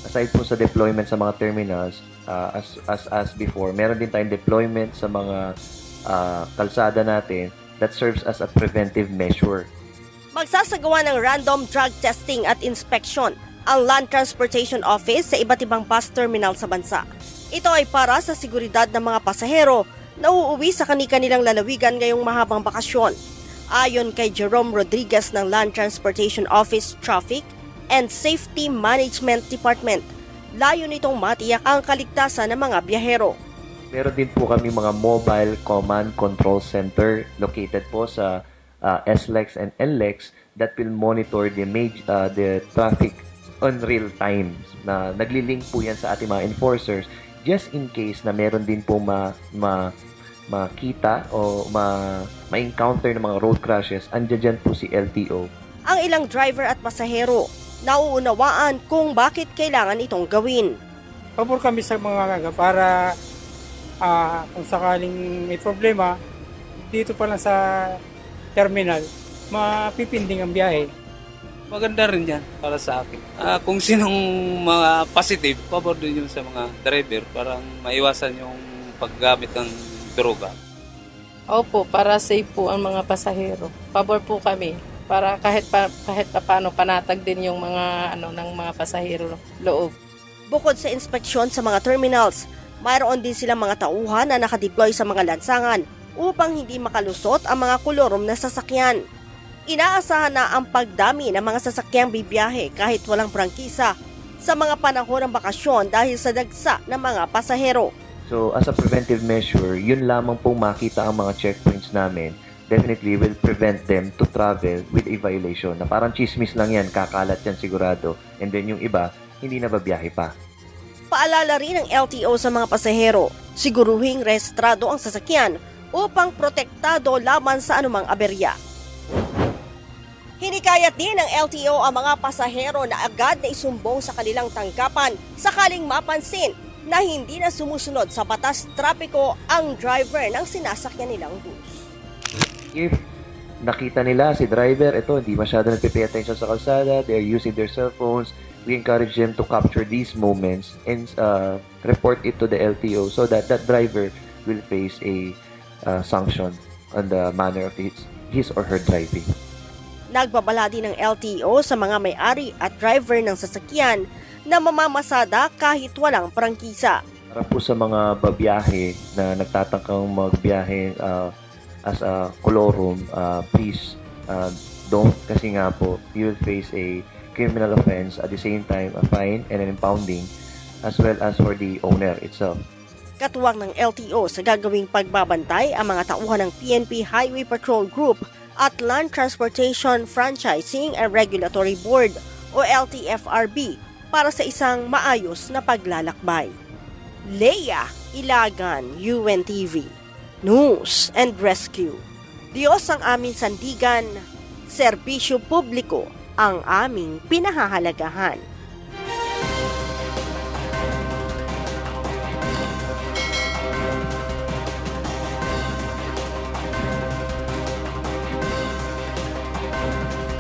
aside po sa deployment sa mga terminals, as before, meron din tayong deployment sa mga kalsada natin that serves as a preventive measure. Magsasagawa ng random drug testing at inspection ang Land Transportation Office sa iba't ibang bus terminal sa bansa. Ito ay para sa seguridad ng mga pasahero na uuwi sa kani-kanilang lalawigan ngayong mahabang bakasyon. Ayon kay Jerome Rodriguez ng Land Transportation Office Traffic and Safety Management Department, layo nitong matiyak ang kaligtasan ng mga biyahero. Meron din po kami mga mobile command control center located po sa SLEX and NLEX that will monitor the traffic on real time. Na naglilink po yan sa ating mga enforcers just in case na meron din po makita o ma-encounter ng mga road crashes. Andiyan dyan po si LTO. Ang ilang driver at pasahero nauunawaan kung bakit kailangan itong gawin. Pabor kami sa mga para kung sakaling may problema, dito pa lang sa terminal, mapipinding ang biyahe. Maganda rin yan para sa akin. Kung sinong mga positive, pabor din yun sa mga driver para maiwasan yung paggamit ng droga. Opo, para safe po ang mga pasahero. Pabor po kami para kahit paano panatag din yung mga ng mga pasahero loob. Bukod sa inspeksyon sa mga terminals, mayroon din silang mga tauhan na nakadeploy sa mga lansangan upang hindi makalusot ang mga kolorom na sasakyan. Inaasahan na ang pagdami ng mga sasakyang bibiyahe kahit walang prangkisa sa mga panahon ng bakasyon dahil sa dagsa ng mga pasahero. So as a preventive measure, yun lamang pong makita ang mga checkpoints namin definitely will prevent them to travel with a violation. Na parang chismis lang yan, kakalat yan sigurado. And then yung iba, hindi na babiyahe pa. Paalala rin ng LTO sa mga pasahero, siguruhing rehistrado ang sasakyan upang protektado laban sa anumang aberya. Hinikayat din ng LTO ang mga pasahero na agad na isumbong sa kanilang tanggapan sakaling mapansin na hindi na sumusunod sa batas trapiko ang driver ng sinasakyan nilang bus. If nakita nila si driver, hindi masyado nagpe-pay attention sa kalsada, they're using their cell phones, we encourage them to capture these moments and report it to the LTO so that that driver will face a sanction on the manner of his or her driving. Nagbabala din ng LTO sa mga may-ari at driver ng sasakyan na mamamasada kahit walang prangkisa. Para po sa mga babiyahe na nagtatangkang magbiyahe as a colorum, please don't, kasi nga po you will face a criminal offense, at the same time a fine and an impounding, as well as for the owner itself. Katuwang ng LTO sa gagawing pagbabantay ang mga tauhan ng PNP Highway Patrol Group at Land Transportation Franchising and Regulatory Board o LTFRB para sa isang maayos na paglalakbay. Leia Ilagan, UNTV, News and Rescue. Diyos ang aming sandigan, serbisyo publiko ang aming pinahahalagahan.